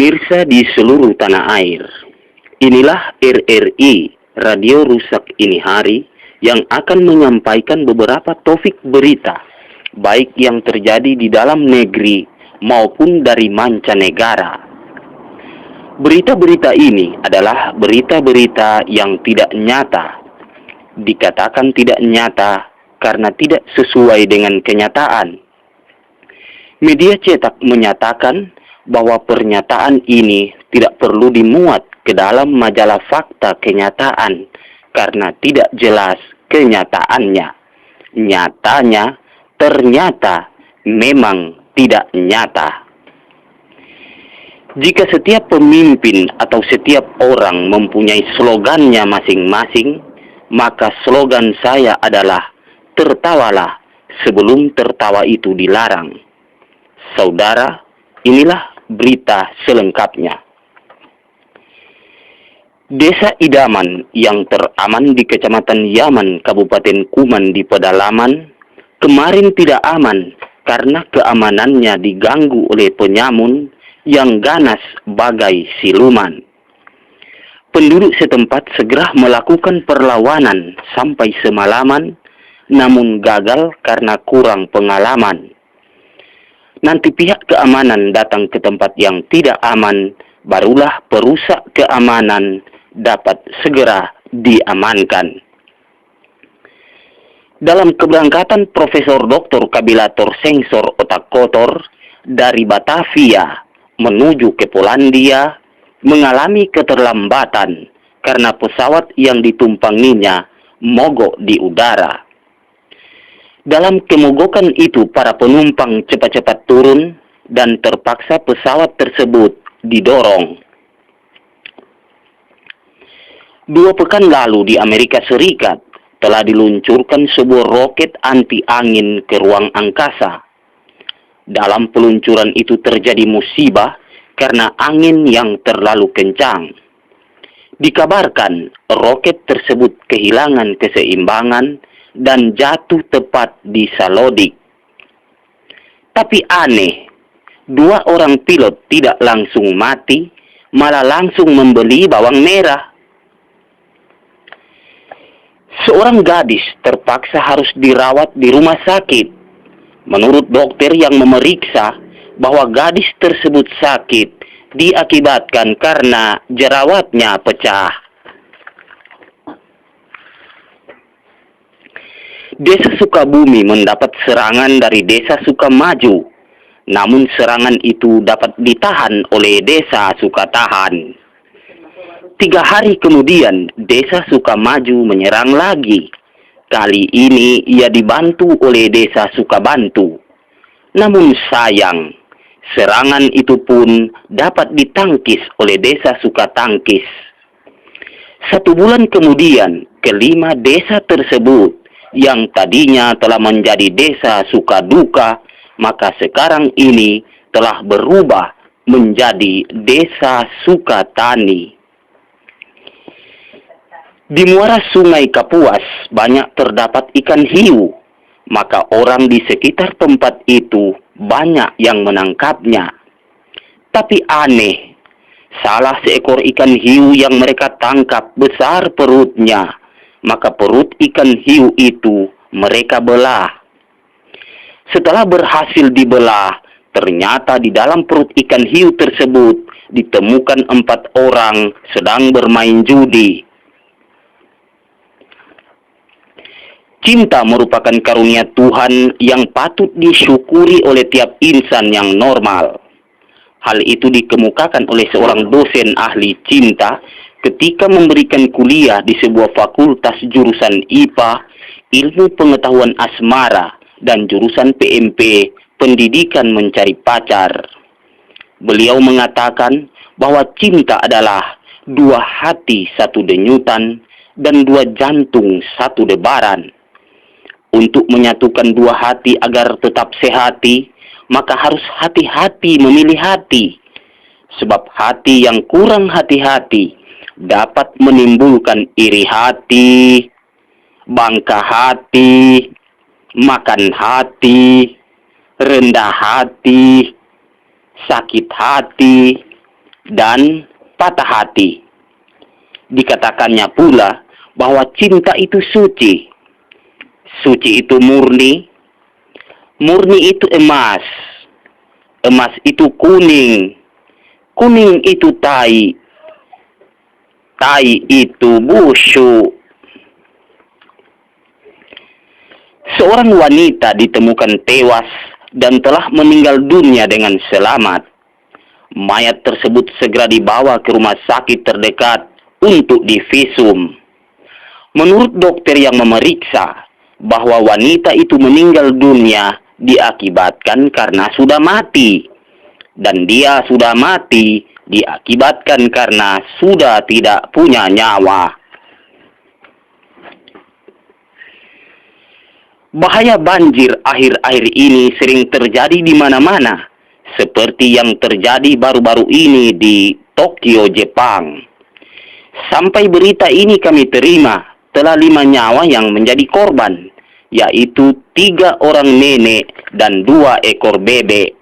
Pemirsa di seluruh tanah air, inilah RRI Radio Rusak Ini Hari yang akan menyampaikan beberapa topik berita, baik yang terjadi di dalam negeri maupun dari mancanegara. Berita-berita ini adalah berita-berita yang tidak nyata. Dikatakan tidak nyata karena tidak sesuai dengan kenyataan. Media cetak menyatakan bahwa pernyataan ini tidak perlu dimuat ke dalam majalah fakta kenyataan karena tidak jelas kenyataannya. Nyatanya, ternyata memang tidak nyata. Jika setiap pemimpin atau setiap orang mempunyai slogannya masing-masing, maka slogan saya adalah tertawalah sebelum tertawa itu dilarang. Saudara, inilah berita selengkapnya. Desa Idaman yang teraman di Kecamatan Yaman, Kabupaten Kuman di pedalaman, kemarin tidak aman karena keamanannya diganggu oleh penyamun yang ganas bagai siluman. Penduduk setempat segera melakukan perlawanan sampai semalaman, namun gagal karena kurang pengalaman. Nanti pihak keamanan datang ke tempat yang tidak aman, barulah perusak keamanan dapat segera diamankan. Dalam keberangkatan Profesor Dr. Kabilator Sensor Otak Kotor dari Batavia menuju ke Polandia mengalami keterlambatan karena pesawat yang ditumpanginya mogok di udara. Dalam kemogokan itu, para penumpang cepat-cepat turun dan terpaksa pesawat tersebut didorong. 2 pekan lalu di Amerika Serikat telah diluncurkan sebuah roket anti angin ke ruang angkasa. Dalam peluncuran itu terjadi musibah karena angin yang terlalu kencang. Dikabarkan roket tersebut kehilangan keseimbangan dan jatuh tepat di Salodik. Tapi aneh, 2 orang pilot tidak langsung mati, malah langsung membeli bawang merah. Seorang gadis terpaksa harus dirawat di rumah sakit. Menurut dokter yang memeriksa bahwa gadis tersebut sakit diakibatkan karena jerawatnya pecah. Desa Sukabumi mendapat serangan dari Desa Sukamaju, namun serangan itu dapat ditahan oleh Desa Sukatahan. 3 hari kemudian, Desa Sukamaju menyerang lagi. Kali ini ia dibantu oleh Desa Sukabantu. Namun sayang, serangan itu pun dapat ditangkis oleh Desa Sukatangkis. 1 bulan kemudian, kelima desa tersebut yang tadinya telah menjadi Desa Sukaduka, maka sekarang ini telah berubah menjadi Desa Sukatani. Di muara Sungai Kapuas banyak terdapat ikan hiu, maka orang di sekitar tempat itu banyak yang menangkapnya. Tapi aneh, salah seekor ikan hiu yang mereka tangkap besar perutnya, maka perut ikan hiu itu mereka belah. Setelah berhasil dibelah, ternyata di dalam perut ikan hiu tersebut ditemukan 4 orang sedang bermain judi. Cinta merupakan karunia Tuhan yang patut disyukuri oleh tiap insan yang normal. Hal itu dikemukakan oleh seorang dosen ahli cinta ketika memberikan kuliah di sebuah fakultas jurusan IPA, Ilmu Pengetahuan Asmara, dan jurusan PMP, Pendidikan Mencari Pacar. Beliau mengatakan bahwa cinta adalah 2 hati 1 denyutan dan 2 jantung 1 debaran. Untuk menyatukan 2 hati agar tetap sehati, maka harus hati-hati memilih hati. Sebab hati yang kurang hati-hati dapat menimbulkan iri hati, bangka hati, makan hati, rendah hati, sakit hati, dan patah hati. Dikatakannya pula bahwa cinta itu suci. Suci itu murni. Murni itu emas. Emas itu kuning. Kuning itu tai. Tai itu busuk. Seorang wanita ditemukan tewas dan telah meninggal dunia dengan selamat. Mayat tersebut segera dibawa ke rumah sakit terdekat untuk divisum. Menurut dokter yang memeriksa, bahwa wanita itu meninggal dunia diakibatkan karena sudah mati. Dan dia sudah mati diakibatkan karena sudah tidak punya nyawa. Bahaya banjir akhir-akhir ini sering terjadi di mana-mana, seperti yang terjadi baru-baru ini di Tokyo, Jepang. Sampai berita ini kami terima, telah 5 nyawa yang menjadi korban, yaitu 3 orang nenek dan 2 ekor bebek.